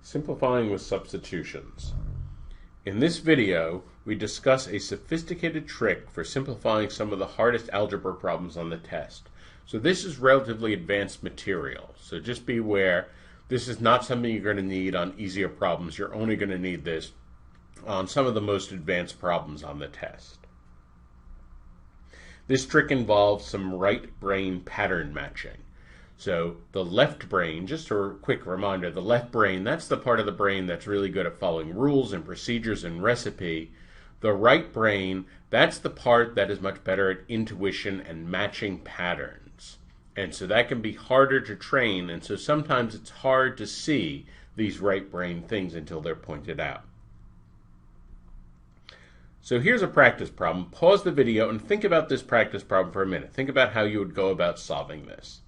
Simplifying with substitutions. In this video, we discuss a sophisticated trick for simplifying some of the hardest algebra problems on the test. So this is relatively advanced material, so just be aware this is not something you're going to need on easier problems. You're only going to need this on some of the most advanced problems on the test. This trick involves some right brain pattern matching. So the left brain, just a quick reminder, the left brain, that's the part of the brain that's really good at following rules and procedures and recipe. The right brain, that's the part that is much better at intuition and matching patterns. And so that can be harder to train, and so sometimes it's hard to see these right brain things until they're pointed out. So here's a practice problem. Pause the video and think about this practice problem for a minute. Think about how you would go about solving this.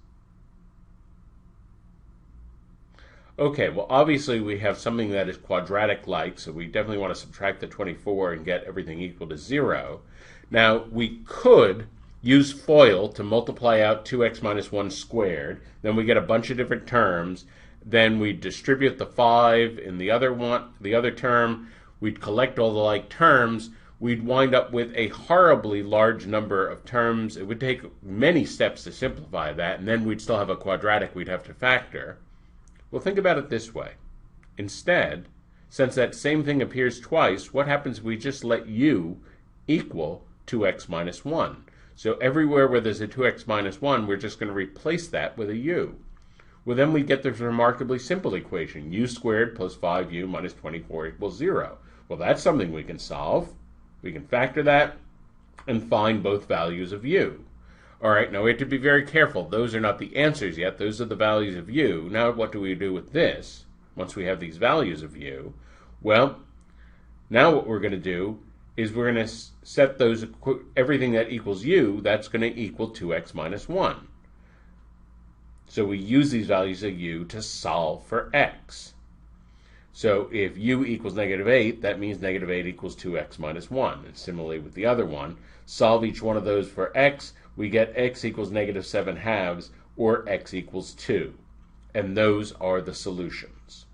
Okay, well obviously we have something that is quadratic-like, so we definitely want to subtract the 24 and get everything equal to 0. Now we could use FOIL to multiply out 2x minus 1 squared, then we get a bunch of different terms, then we distribute the 5 in the other term, we'd collect all the like terms, we'd wind up with a horribly large number of terms. It would take many steps to simplify that, and then we'd still have a quadratic we'd have to factor. Well, think about it this way. Instead, since that same thing appears twice, what happens if we just let u equal 2x minus 1? So everywhere where there's a 2x minus 1, we're just going to replace that with a u. Well, then we get this remarkably simple equation, u squared plus 5u minus 24 equals 0. Well, that's something we can solve. We can factor that and find both values of u. All right, now we have to be very careful. Those are not the answers yet. Those are the values of u. Now what do we do with this once we have these values of u? Well, now what we're going to do is we're going to set those, everything that equals u, that's going to equal 2x minus 1. So we use these values of u to solve for x. So if u equals negative 8, that means negative 8 equals 2x minus 1. And similarly with the other one, solve each one of those for x, we get x equals negative 7 halves, or x equals 2. And those are the solutions.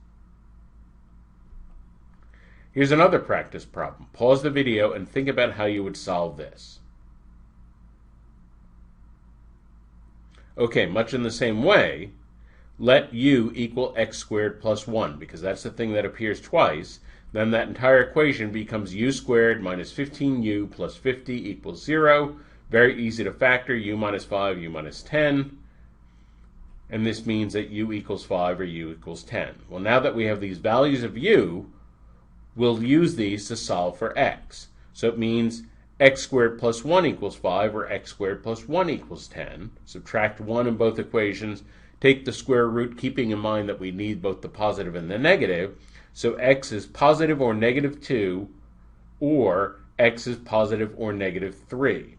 Here's another practice problem. Pause the video and think about how you would solve this. Okay, much in the same way, let u equal x squared plus 1, because that's the thing that appears twice. Then that entire equation becomes u squared minus 15u plus 50 equals 0. Very easy to factor, u minus 5, u minus 10. And this means that u equals 5 or u equals 10. Well, now that we have these values of u, we'll use these to solve for x. So it means x squared plus 1 equals 5, or x squared plus 1 equals 10. Subtract 1 in both equations. Take the square root, keeping in mind that we need both the positive and the negative. So x is positive or negative 2, or x is positive or negative 3.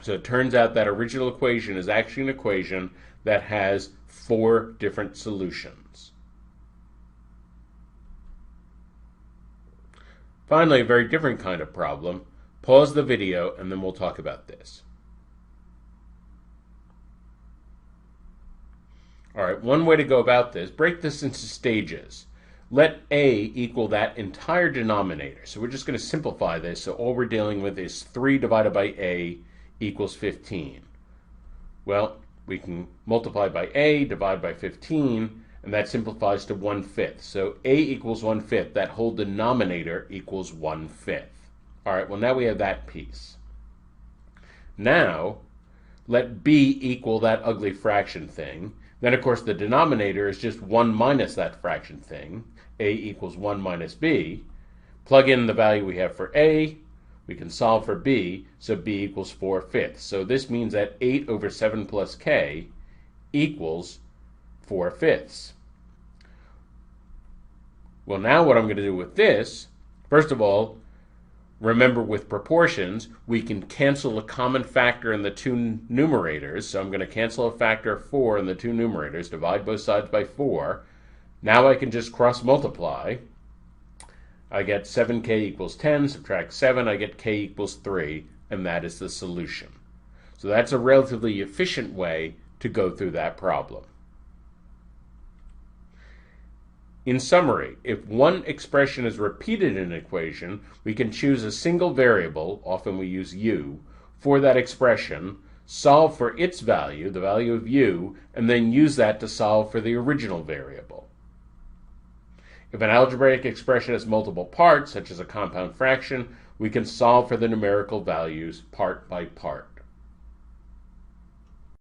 So it turns out that original equation is actually an equation that has 4 different solutions. Finally, a very different kind of problem. Pause the video and then we'll talk about this. All right, one way to go about this, break this into stages. Let a equal that entire denominator. So we're just going to simplify this. So all we're dealing with is 3 divided by a equals 15. Well, we can multiply by a, divide by 15, and that simplifies to 1/5. So a equals 1/5. That whole denominator equals 1/5. All right, well now we have that piece. Now, let b equal that ugly fraction thing. Then, of course, the denominator is just 1 minus that fraction thing. A equals 1 minus b. Plug in the value we have for a. We can solve for b, so b equals 4/5. So this means that 8 over 7 plus k equals 4/5. Well, now what I'm going to do with this, first of all, remember with proportions, we can cancel a common factor in the two numerators. So I'm going to cancel a factor of 4 in the two numerators, divide both sides by 4. Now I can just cross multiply. I get 7k equals 10, subtract 7, I get k equals 3, and that is the solution. So that's a relatively efficient way to go through that problem. In summary, if one expression is repeated in an equation, we can choose a single variable, often we use u, for that expression, solve for its value, the value of u, and then use that to solve for the original variable. If an algebraic expression has multiple parts, such as a compound fraction, we can solve for the numerical values part by part.